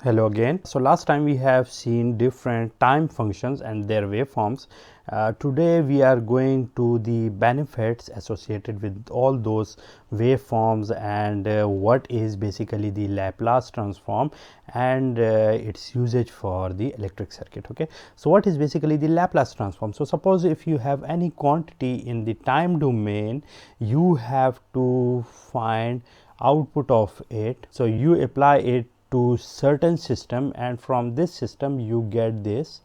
Hello again. So last time we have seen different time functions and their waveforms. Today we are going to the benefits associated with all those waveforms and what is basically the Laplace transform and its usage for the electric circuit. Okay. So what is basically the Laplace transform? So suppose if you have any quantity in the time domain, you have to find output of it. So you apply it to certain system and from this system you get this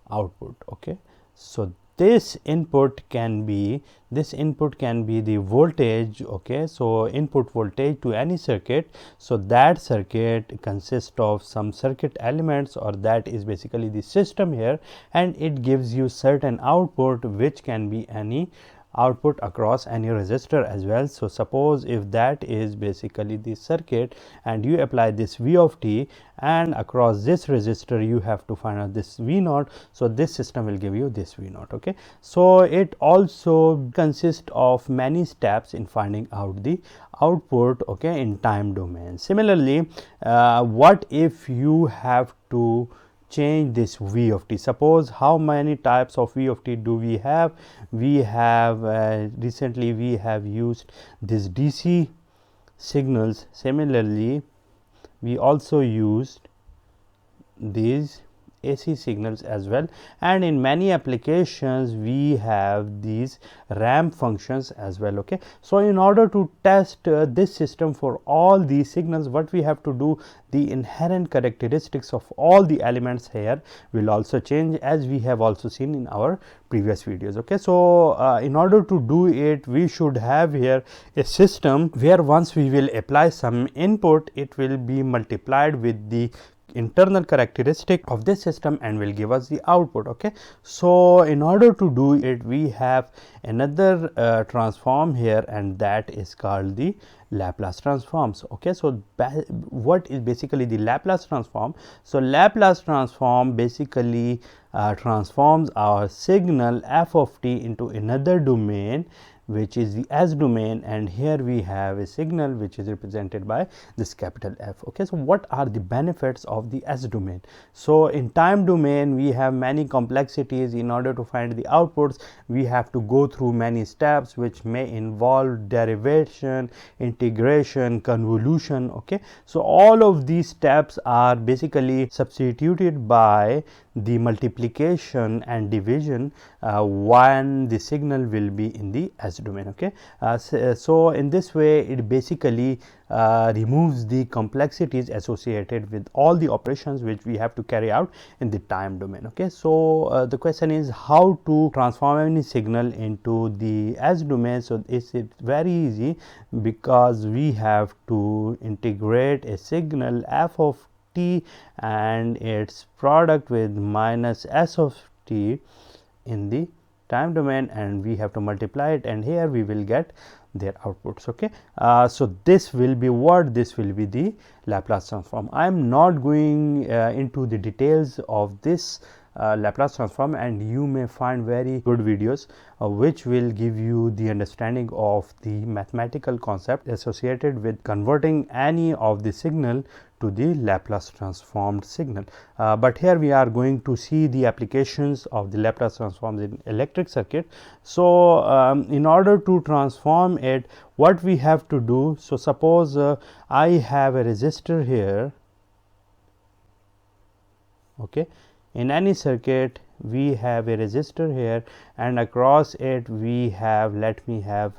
output. Okay, so this input can be the voltage. Okay, so input voltage to any circuit. So that circuit consists of some circuit elements, or that is basically the system here, and it gives you certain output which can be any output across any resistor as well. So suppose if that is basically the circuit and you apply this V of t, and across this resistor you have to find out this V naught. So this system will give you this V naught. Okay, so it also consists of many steps in finding out the output, okay, in time domain. Similarly, what if you have to change this V of t? Suppose how many types of V of t do we have? We have recently we have used this DC signals. Similarly, we also used these AC signals as well, and in many applications we have these ramp functions as well. Okay, so in order to test this system for all these signals, what we have to do, the inherent characteristics of all the elements here will also change, as we have also seen in our previous videos. Okay, so in order to do it, we should have here a system where once we will apply some input, it will be multiplied with the internal characteristic of this system and will give us the output. Okay, so in order to do it, we have another transform here, and that is called the Laplace transforms. Okay, so what is basically the Laplace transform? So Laplace transform basically transforms our signal f of t into another domain, which is the S domain, and here we have a signal which is represented by this capital F. Okay, so what are the benefits of the S domain? So in time domain we have many complexities. In order to find the outputs, we have to go through many steps which may involve derivation, integration, convolution. Okay, so all of these steps are basically substituted by the multiplication and division when the signal will be in the S domain. Okay, so in this way it basically removes the complexities associated with all the operations which we have to carry out in the time domain. Okay, so the question is how to transform any signal into the S domain. So it's very easy, because we have to integrate a signal f of t and its product with minus s of t in the time domain, and we have to multiply it, and here we will get their outputs. Okay, so this will be what? This will be the Laplace transform. I am not going into the details of this Laplace transform, and you may find very good videos which will give you the understanding of the mathematical concept associated with converting any of the signal to the Laplace transformed signal. But here we are going to see the applications of the Laplace transforms in electric circuit. So in order to transform it, what we have to do, so suppose I have a resistor here. Okay, in any circuit we have a resistor here, and across it we have, let me have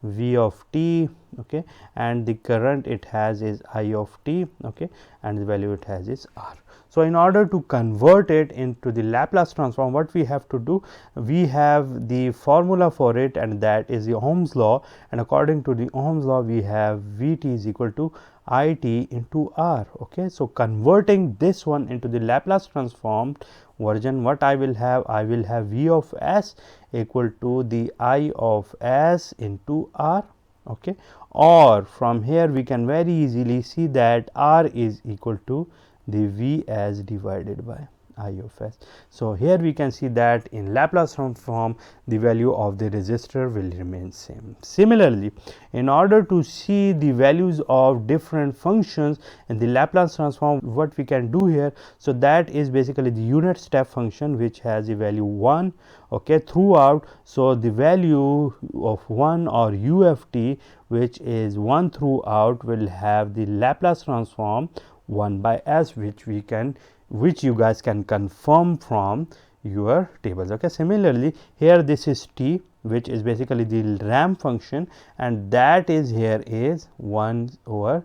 V of t. Okay, and the current it has is I of t. Okay, and the value it has is R. So in order to convert it into the Laplace transform, what we have to do, we have the formula for it, and that is the Ohm's law, and according to the Ohm's law we have Vt is equal to It into R. Okay, so converting this one into the Laplace transformed version, what I will have V of s equal to the I of s into R. Okay, or from here we can very easily see that R is equal to the V as divided by I of s. So here we can see that in Laplace transform the value of the resistor will remain same. Similarly, in order to see the values of different functions in the Laplace transform, what we can do here, so that is basically the unit step function which has a value 1, okay, throughout. So the value of 1 or u of t which is 1 throughout will have the Laplace transform 1 by s, which you guys can confirm from your tables, okay. Similarly, here this is t, which is basically the ramp function, and that is here is 1 over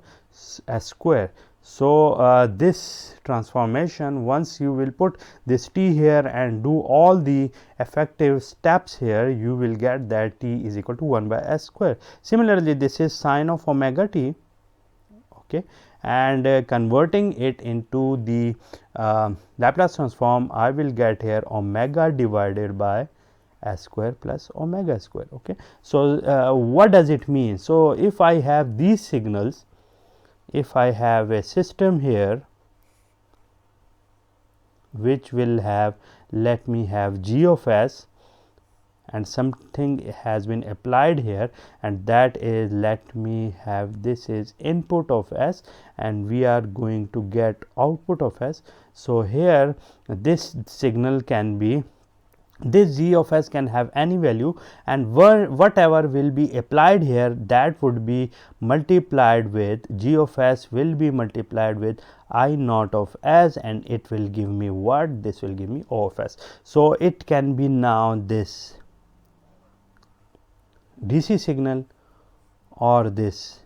s square. So this transformation, once you will put this t here and do all the effective steps here, you will get that t is equal to 1 by s square. Similarly, this is sine of omega t, okay, and converting it into the Laplace transform, I will get here omega divided by s square plus omega square, okay. So what does it mean? So if I have these signals, if I have a system here which will have, let me have g of s, and something has been applied here, and that is, let me have, this is input of s and we are going to get output of s. So here this signal can be, this g of s can have any value, and whatever will be applied here, that would be multiplied with g of s will be multiplied with I naught of s, and it will give me what? This will give me O of s. So it can be now this DC signal or this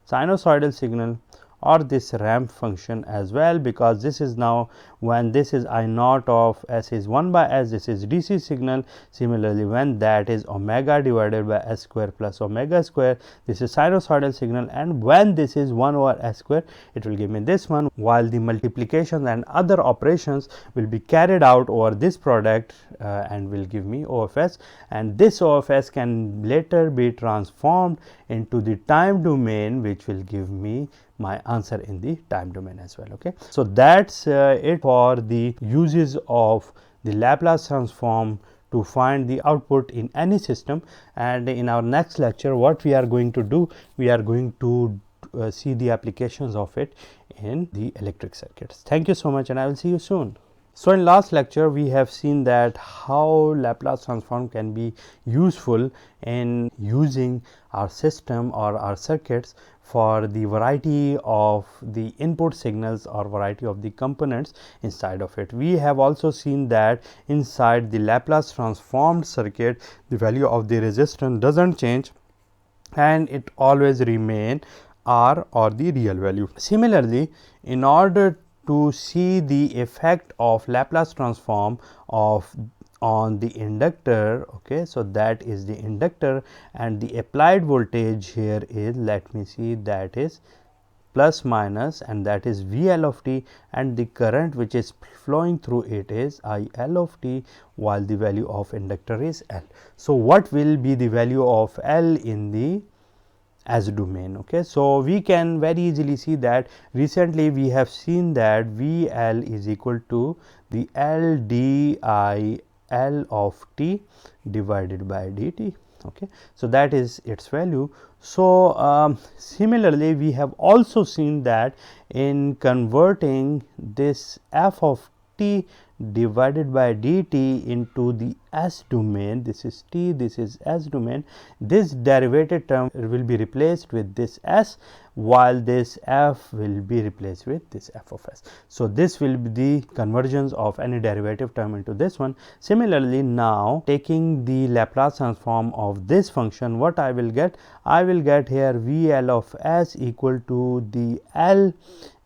sinusoidal signal or this ramp function as well, because this is now, when this is I naught of s is 1 by s, this is DC signal. Similarly, when that is omega divided by s square plus omega square, this is sinusoidal signal, and when this is 1 over s square, it will give me this one, while the multiplication and other operations will be carried out over this product and will give me O of s, and this O of s can later be transformed into the time domain, which will give me my answer in the time domain as well, okay. So that's it for the uses of the Laplace transform to find the output in any system. And in our next lecture, what we are going to do, we are going to see the applications of it in the electric circuits. Thank you so much, and I will see you soon. So in last lecture, we have seen that how Laplace transform can be useful in using our system or our circuits for the variety of the input signals or variety of the components inside of it. We have also seen that inside the Laplace transformed circuit, the value of the resistance doesn't change and it always remain R or the real value. Similarly, in order to see the effect of Laplace transform on the inductor, okay, so that is the inductor, and the applied voltage here is, let me see, that is plus minus, and that is VL of t, and the current which is flowing through it is IL of t, while the value of inductor is L. So what will be the value of L in the as domain, okay. So we can very easily see that recently we have seen that VL is equal to the L d I L of t divided by dt, okay. So that is its value. So similarly, we have also seen that in converting this f of t divided by dt into the s domain, this is t, this is s domain, this derivative term will be replaced with this s, while this f will be replaced with this f of s. So this will be the convergence of any derivative term into this one. Similarly, now taking the Laplace transform of this function, what I will get? I will get here VL of s equal to the L,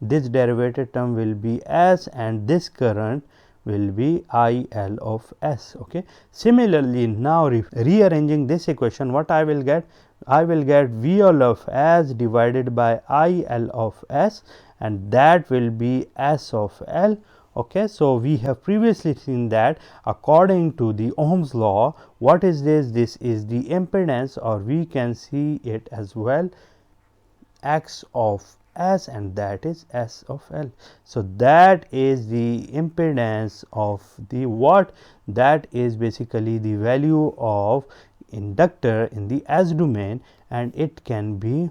this derivative term will be s, and this current will be IL of s, okay. Similarly, now rearranging this equation, what I will get? I will get VL of s divided by IL of s, and that will be s of L, okay. So we have previously seen that according to the Ohm's law, what is this? This is the impedance, or we can see it as well X of S and that is S of L. So that is the impedance of the what? That is basically the value of inductor in the S domain, and it can be,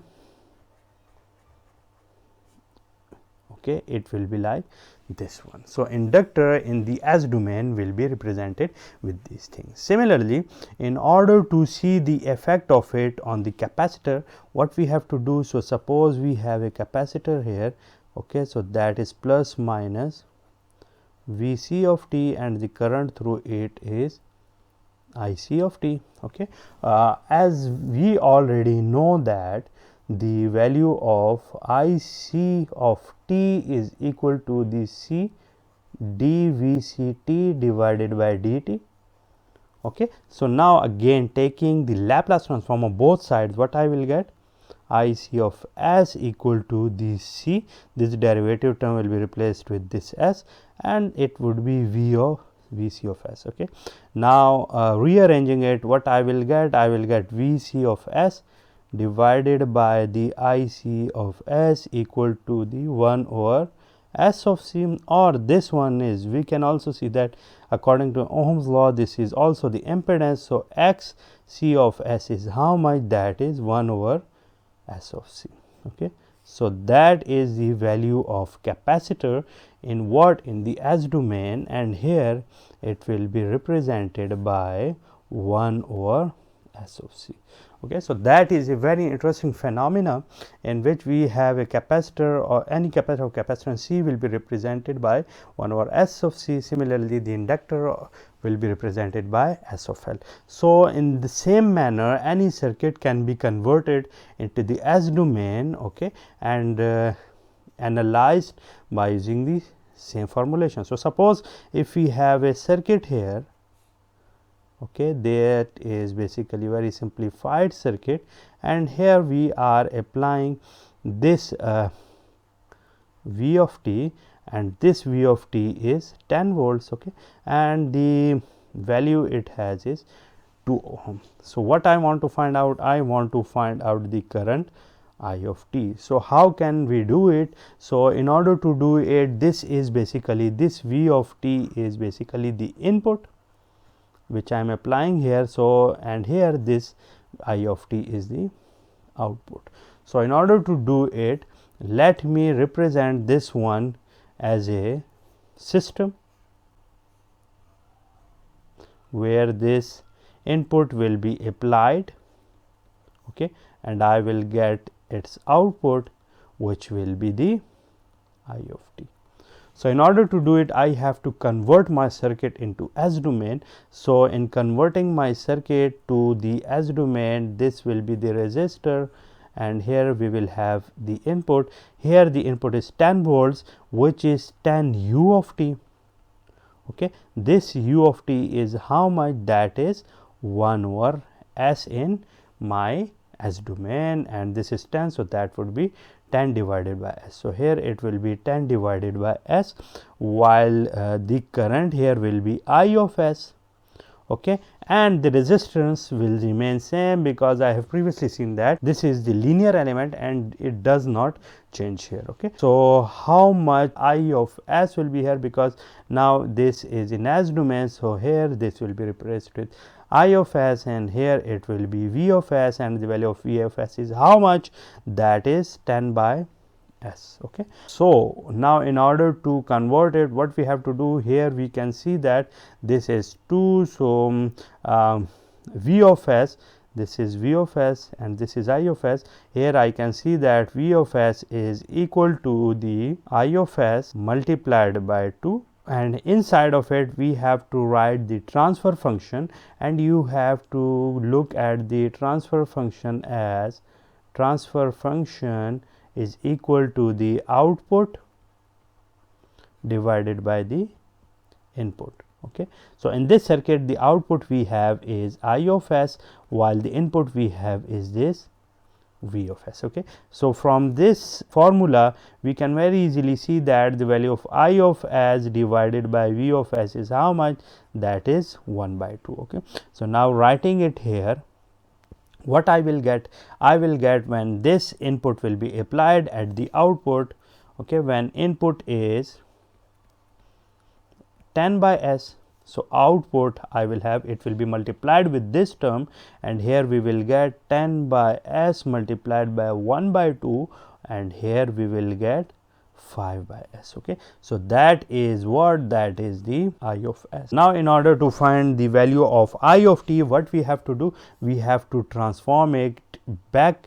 okay, it will be like this one. So inductor in the S domain will be represented with these things. Similarly, in order to see the effect of it on the capacitor, what we have to do, so suppose we have a capacitor here, okay, so that is plus minus Vc of t, and the current through it is Ic of t. Okay, as we already know that the value of Ic of t is equal to the C dVct divided by dt. Okay, so now again taking the Laplace transform of both sides, what I will get? Ic of S equal to the C, this derivative term will be replaced with this S, and it would be Vc of S. Okay, now rearranging it, what I will get? I will get Vc of S divided by the Ic of S equal to the 1 over S of C, or this one is, we can also see that according to Ohm's law, this is also the impedance. So X C of S is how much? That is 1 over S of C. Okay, so that is the value of capacitor in what? In the S domain, and here it will be represented by 1 over S of C. Okay, so that is a very interesting phenomena in which we have a capacitor, or any capacitor of capacitance C will be represented by 1 over S of C. Similarly, the inductor will be represented by S of L. So in the same manner, any circuit can be converted into the S domain, okay, and analyzed by using the same formulation. So suppose if we have a circuit here, okay, that is basically very simplified circuit, and here we are applying this V of t, and this V of t is 10 volts, okay, and the value it has is 2 ohm. So what I want to find out? I want to find out the current I of t. So how can we do it? So in order to do it, this is basically, this V of t is basically the input which I am applying here. So and here this I of t is the output. So in order to do it, let me represent this one as a system where this input will be applied, okay, and I will get its output, which will be the I of t. So in order to do it, I have to convert my circuit into S domain. So in converting my circuit to the S domain, this will be the resistor, and here we will have the input. Here the input is 10 volts, which is 10 U of t. Okay, this U of t is how much? That is 1 over S in my S domain, and this is 10, so that would be 10 divided by S. So here it will be 10 divided by S, while the current here will be I of S. Okay, and the resistance will remain same, because I have previously seen that this is the linear element and it does not change here. Okay, so how much I of S will be here, because now this is in S domain, so here this will be replaced with I of S, and here it will be V of S, and the value of V of S is how much? That is 10 by S. Okay, so now in order to convert it, what we have to do here, we can see that this is 2, so V of S, this is V of S and this is I of S. Here I can see that V of S is equal to the I of S multiplied by 2, and inside of it we have to write the transfer function, and you have to look at the transfer function as transfer function is equal to the output divided by the input. Okay, so in this circuit the output we have is I of S, while the input we have is this V of S. Okay, so from this formula we can very easily see that the value of I of S divided by V of S is how much? That is 1 by 2. Okay, so now writing it here, what I will get? I will get when this input will be applied at the output, okay, when input is 10 by s. So, output I will have, it will be multiplied with this term, and here we will get 10 by s multiplied by 1 by 2, and here we will get 5 by s. Okay. So, that is what, that is the I of s. Now, in order to find the value of I of t, what we have to do? We have to transform it back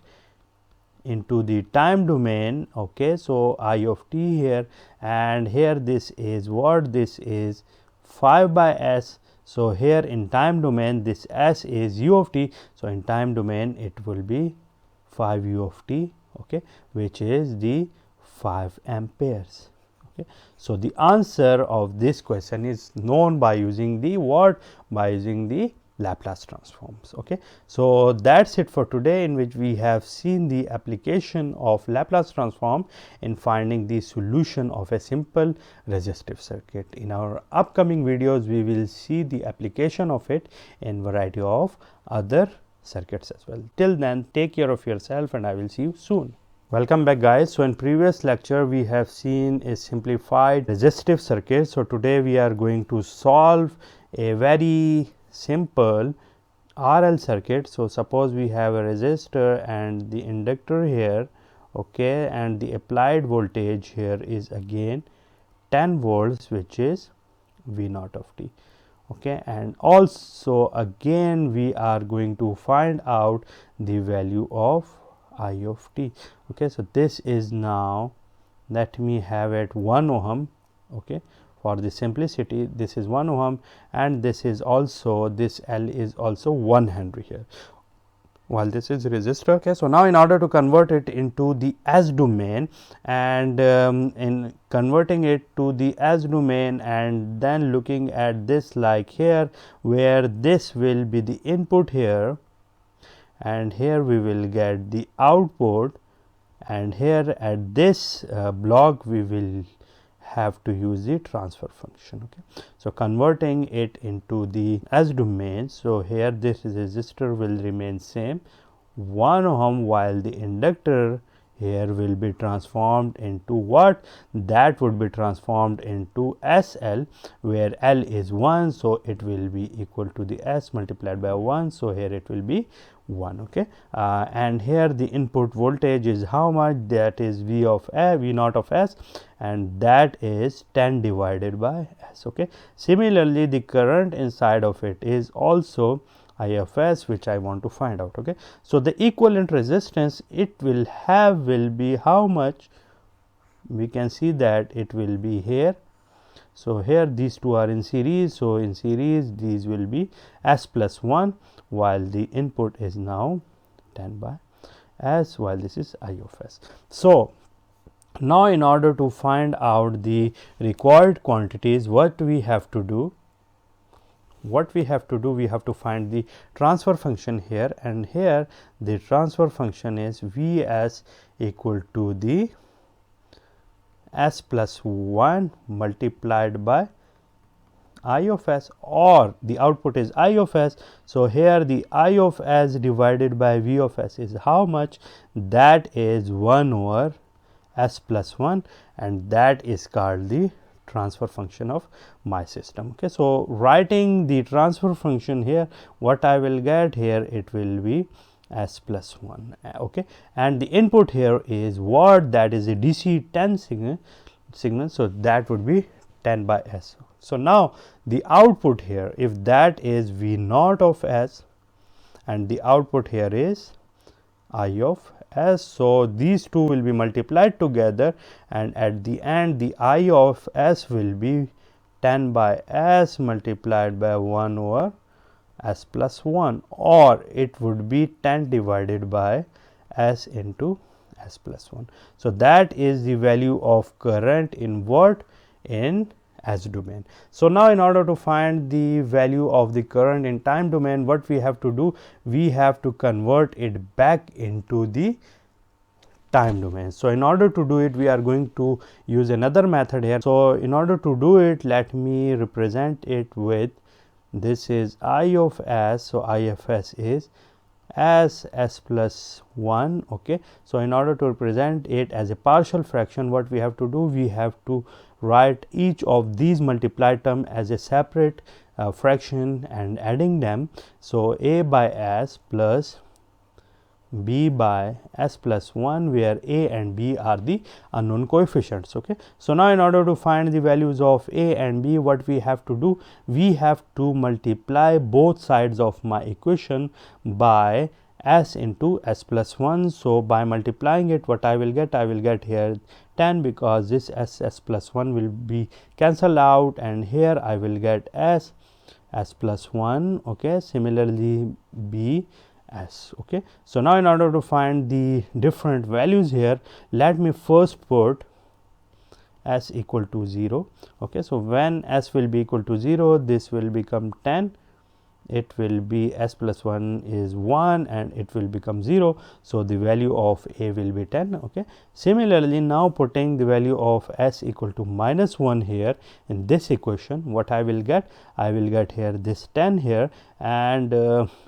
into the time domain. Okay. So, I of t here, and here this is what? This is 5 by s. So, here in time domain this s is u of t. So, in time domain it will be 5 u of t, okay, which is the 5 amperes. Okay. So, the answer of this question is known by using the what? By using the Laplace transforms. Okay. So, that is it for today, in which we have seen the application of Laplace transform in finding the solution of a simple resistive circuit. In our upcoming videos, we will see the application of it in variety of other circuits as well. Till then, take care of yourself, and I will see you soon. Welcome back, guys. So, in previous lecture we have seen a simplified resistive circuit. So, today we are going to solve a very simple RL circuit. So, suppose we have a resistor and the inductor here, okay, and the applied voltage here is again 10 volts, which is V naught of t. Okay, and also again we are going to find out the value of I of t. Okay, so this is now, let me have it 1 ohm. Okay, for the simplicity, this is 1 ohm, and this is also, this L is also 1 Henry here, while this is resistor. Okay, so now in order to convert it into the S domain, and in converting it to the S domain, and then looking at this like here, where this will be the input here, and here we will get the output, and here at this block we will have to use the transfer function. Okay. So, converting it into the S domain. So, here this resistor will remain same 1 ohm, while the inductor here will be transformed into what? That would be transformed into SL, where L is 1. So, it will be equal to the S multiplied by 1. So, here it will be 1. Okay. And here the input voltage is how much? That is V naught of S, and that is 10 divided by S. Okay. Similarly, the current inside of it is also I of S, which I want to find out. Okay. So, the equivalent resistance it will have will be how much? We can see that it will be here. So, here these two are in series. So, in series these will be S plus 1, while the input is now 10 by S, while this is I of S. So, now in order to find out the required quantities, what we have to do? We have to find the transfer function here, and here the transfer function is Vs equal to the S plus 1 multiplied by I of S, or the output is I of S. So, here the I of S divided by V of S is how much? That is 1 over S plus 1, and that is called the transfer function of my system. Okay. So, writing the transfer function here, what I will get here, it will be S plus 1. Okay. And the input here is what? That is a DC 10 signal. So, that would be 10 by S. So, now the output here, if that is V naught of S, and the output here is I of S. So, these two will be multiplied together, and at the end the I of S will be 10 by S multiplied by 1 over S plus 1, or it would be 10 divided by S into S plus 1. So, that is the value of current in what? In S domain. So, now in order to find the value of the current in time domain, what we have to do? We have to convert it back into the time domain. So, in order to do it, we are going to use another method here. So, in order to do it, let me represent it with, this is I of S. So, I of S is as s plus 1. Okay. So, in order to represent it as a partial fraction, what we have to do, we have to write each of these multiplied term as a separate fraction and adding them. So, a by s plus b by s plus 1, where a and b are the unknown coefficients. Okay. So, now in order to find the values of a and b, what we have to do, we have to multiply both sides of my equation by s into s plus 1. So, by multiplying it, what I will get here 10, because this s plus 1 will be cancelled out, and here I will get s plus 1. Okay. Similarly, b s. Okay. So, now in order to find the different values here, let me first put s equal to 0. Okay. So, when s will be equal to 0, this will become 10, it will be s plus 1 is 1 and it will become 0. So, the value of a will be 10. Okay. Similarly, now putting the value of s equal to minus 1 here in this equation, what I will get? I will get here this 10 here, and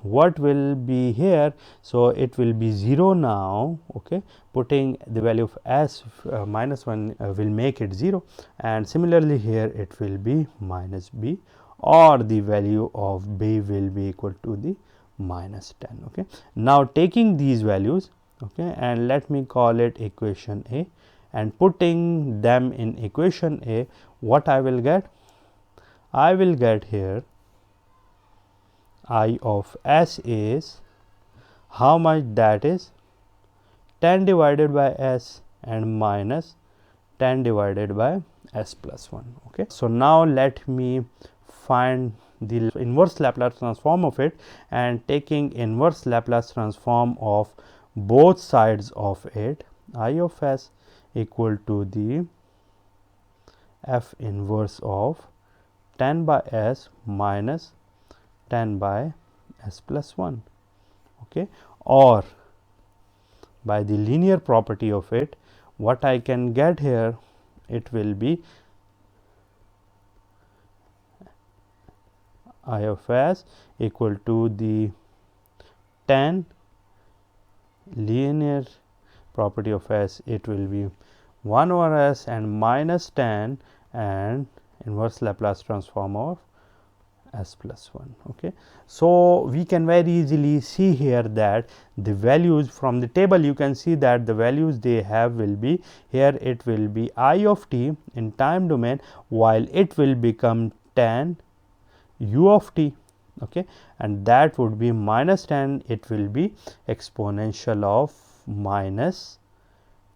what will be here? So, it will be 0 now. Okay. Putting the value of s minus 1 will make it 0, and similarly here it will be minus b, or the value of b will be equal to the minus 10. Okay. Now, taking these values, okay, and let me call it equation A, and putting them in equation A, what I will get? I will get here I of s is how much? That is 10 divided by s and minus 10 divided by s plus 1. Okay. So, now let me find the inverse Laplace transform of it, and taking inverse Laplace transform of both sides of it, I of s equal to the f inverse of 10 by s minus 10 by s plus 1. Okay. Or by the linear property of it, what I can get here, it will be I of s equal to the 10 linear property of s, it will be 1 over s and minus 10 and inverse Laplace transform of s plus 1. Okay. So, we can very easily see here that the values from the table, you can see that the values they have will be here, it will be I of t in time domain, while it will become 10 u of t. Okay. And that would be minus 10, it will be exponential of minus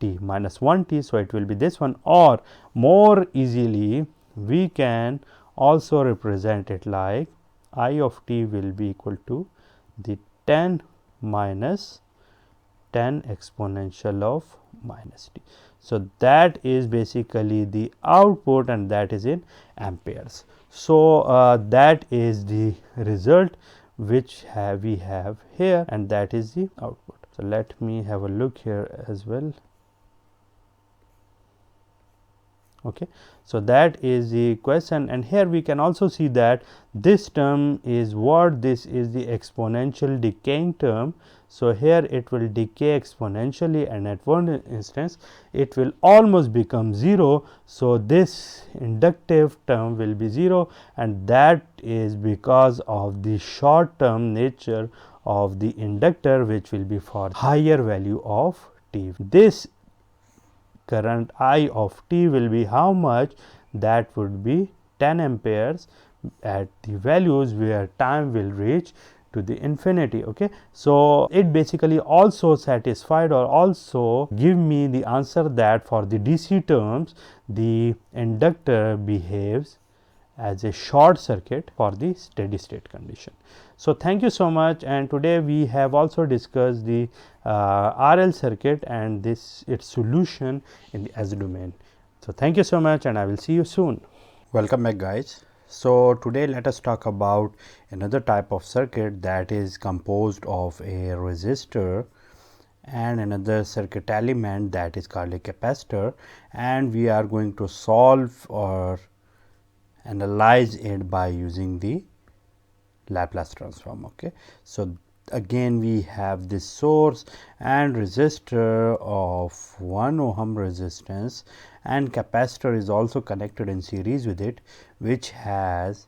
t, minus 1 t. So, it will be this one, or more easily we can also represent it like I of t will be equal to the 10 minus 10 exponential of minus t. So, that is basically the output, and that is in amperes. So, that is the result which we have here, and that is the output. So, let me have a look here as well. Okay. So, that is the question, and here we can also see that this term is what? This is the exponential decaying term. So, here it will decay exponentially, and at one instance it will almost become 0. So, this inductive term will be 0, and that is because of the short term nature of the inductor, which will be for higher value of t. This current I of t will be how much? That would be 10 amperes at the values where time will reach to the infinity. Okay. So, it basically also satisfied or also give me the answer that for the DC terms, the inductor behaves as a short circuit for the steady state condition. So, thank you so much, and today we have also discussed the RL circuit and this its solution in the S domain. So, thank you so much, and I will see you soon. Welcome back, guys. So, today let us talk about another type of circuit that is composed of a resistor and another circuit element that is called a capacitor, and we are going to solve or analyze it by using the Laplace transform. Okay. So, again we have this source and resistor of 1 ohm resistance, and capacitor is also connected in series with it, which has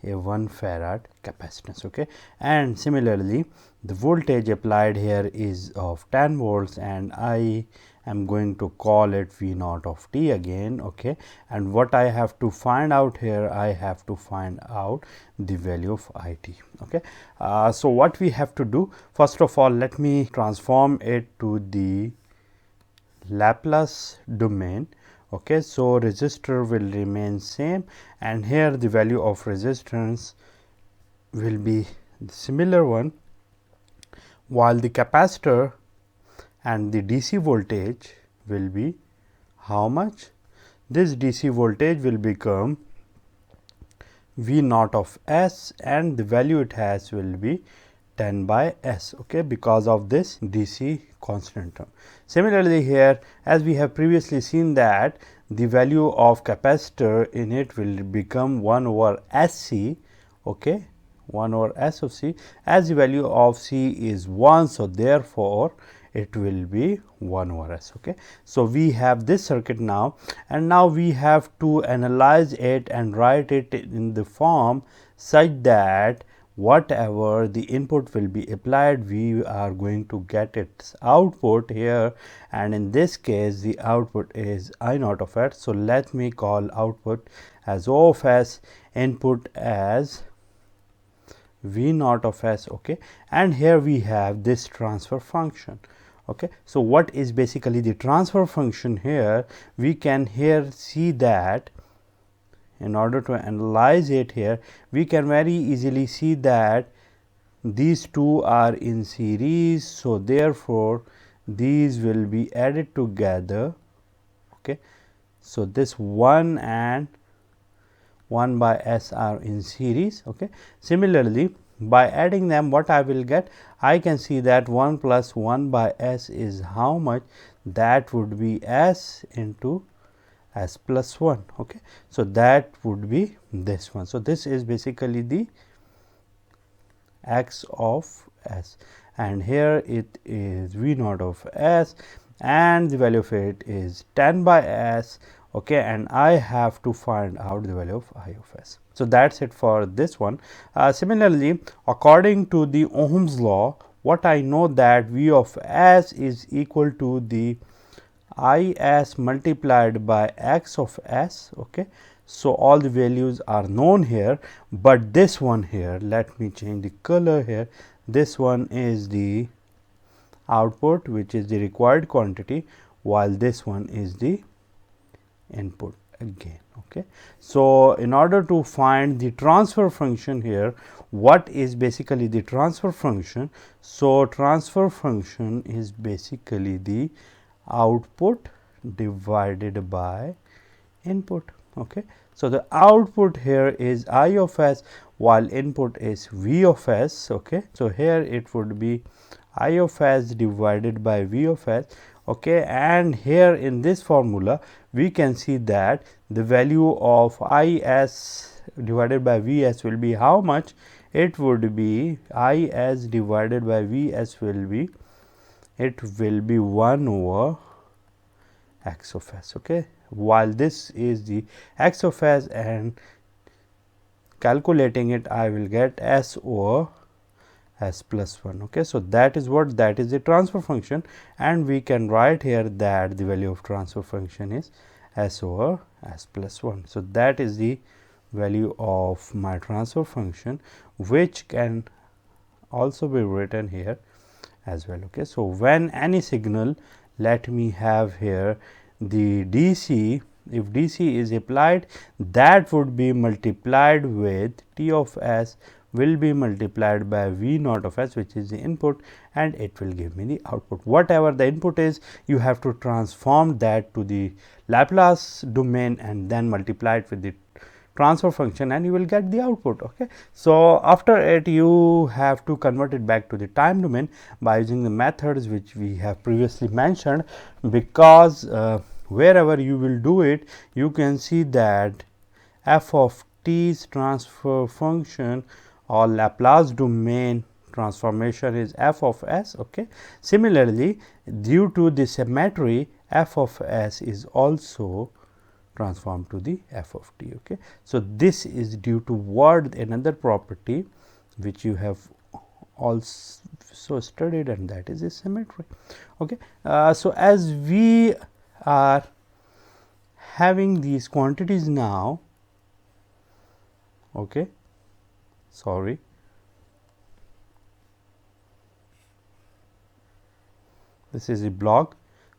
a 1 farad capacitance. Okay. And similarly, the voltage applied here is of 10 volts, and I am going to call it V naught of t again. Okay. And what I have to find out here, I have to find out the value of I t. Okay. So, what we have to do, first of all, let me transform it to the Laplace domain. Okay. So, resistor will remain same, and here the value of resistance will be the similar one, while the capacitor and the DC voltage will be how much? This DC voltage will become V naught of S, and the value it has will be 10 by S. Okay, because of this DC constant term. Similarly, here as we have previously seen that the value of capacitor in it will become 1 over S C. Okay, 1 over S of C, as the value of C is 1. So, therefore, it will be 1 over S. Okay. So, we have this circuit now, and now we have to analyze it and write it in the form such that whatever the input will be applied, we are going to get its output here, and in this case the output is I naught of S. So, let me call output as O of S, input as V naught of S. Okay. And here we have this transfer function. Okay. So, what is basically the transfer function here? We can here see that in order to analyze it here, we can very easily see that these two are in series. So, therefore, these will be added together. Okay. So, this 1 and 1 by S are in series. Okay. Similarly, by adding them, what I will get? I can see that 1 plus 1 by S is how much? That would be S into S plus 1. Okay. So, that would be this one. So, this is basically the X of S, and here it is V naught of S, and the value of it is 10 by S. Okay, and I have to find out the value of I of S. So, that is it for this one. Similarly, according to the Ohm's law, what I know that V of S is equal to the I S multiplied by X of S. Okay. So, all the values are known here, but this one here, let me change the color here. This one is the output, which is the required quantity, while this one is the input again. Okay. So, in order to find the transfer function here, what is basically the transfer function? So, transfer function is basically the output divided by input. Okay. So, the output here is I of S, while input is V of S. Okay. So, here it would be I of S divided by V of S. Okay. And here in this formula, we can see that the value of I S divided by V S will be how much? It would be I S divided by V S will be, it will be 1 over X of S. Okay. While this is the X of S, and calculating it, I will get S over S plus 1. Okay. So, that is what, that is the transfer function, and we can write here that the value of transfer function is S over S plus 1. So, that is the value of my transfer function, which can also be written here as well. Okay. So, when any signal, let me have here the DC, if DC is applied, that would be multiplied with T of S will be multiplied by V naught of S, which is the input, and it will give me the output. Whatever the input is, you have to transform that to the Laplace domain and then multiply it with the transfer function, and you will get the output. Okay. So, after it, you have to convert it back to the time domain by using the methods which we have previously mentioned, because wherever you will do it, you can see that f of t's transfer function or Laplace domain transformation is f of s. Okay. Similarly, due to the symmetry, f of s is also transformed to the f of t. Okay. So, this is due to what another property which you have also studied, and that is a symmetry. Okay. So, as we are having these quantities now, okay, sorry, this is a block,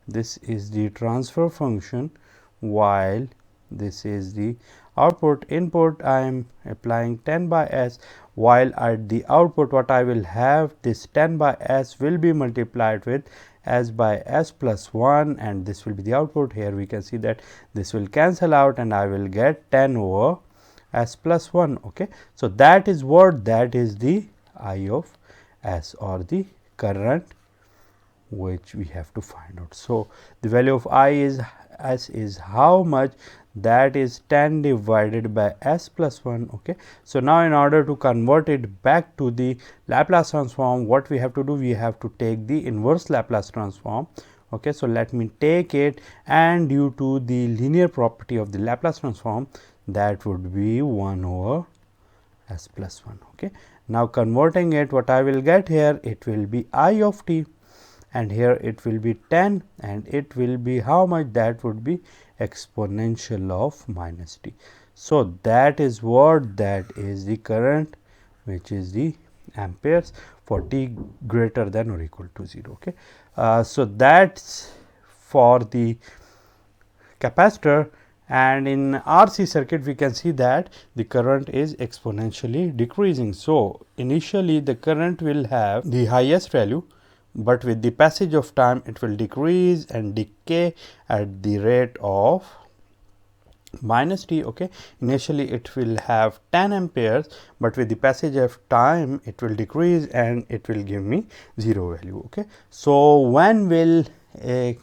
this is the transfer function, while this is the output. Input I am applying 10 by s, while at the output what I will have, this 10 by s will be multiplied with s by s plus 1, and this will be the output. Here we can see that this will cancel out and I will get 10 over s plus 1. Okay. So, that is what, that is the I of s, or the current which we have to find out. So, the value of I is s is how much, that is 10 divided by s plus 1. Okay. So, now in order to convert it back to the Laplace transform, what we have to do, we have to take the inverse Laplace transform. Okay. So, let me take it, and due to the linear property of the Laplace transform, that would be 1 over s plus 1. Okay. Now, converting it, what I will get here, it will be I of t, and here it will be 10, and it will be how much, that would be exponential of minus t. So, that is what, that is the current which is the amperes for t greater than or equal to 0. Okay. So, that is for the capacitor, and in RC circuit we can see that the current is exponentially decreasing. So, initially the current will have the highest value, but with the passage of time it will decrease and decay at the rate of minus t. Okay. Initially it will have 10 amperes, but with the passage of time it will decrease and it will give me 0 value. Okay. So, when will a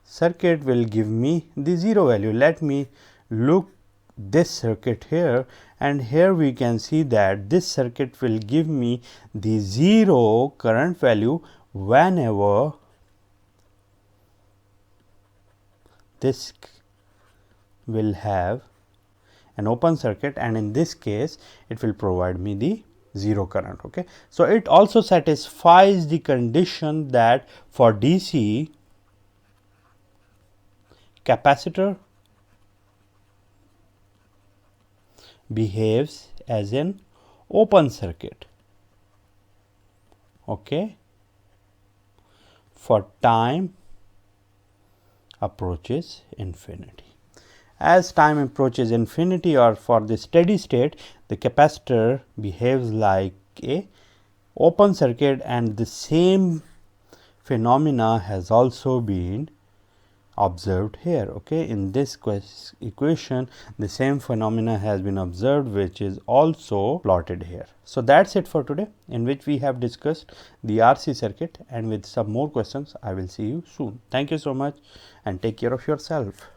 circuit will give me the 0 value? Let me look this circuit here, and here we can see that this circuit will give me the 0 current value whenever this will have an open circuit, and in this case it will provide me the 0 current. Okay. So, it also satisfies the condition that for DC capacitor behaves as an open circuit. Okay. For time approaches infinity. As time approaches infinity, or for the steady state, the capacitor behaves like a open circuit, and the same phenomena has also been observed here. Okay. In this equation, the same phenomena has been observed, which is also plotted here. So, that is it for today, in which we have discussed the RC circuit, and with some more questions I will see you soon. Thank you so much, and take care of yourself.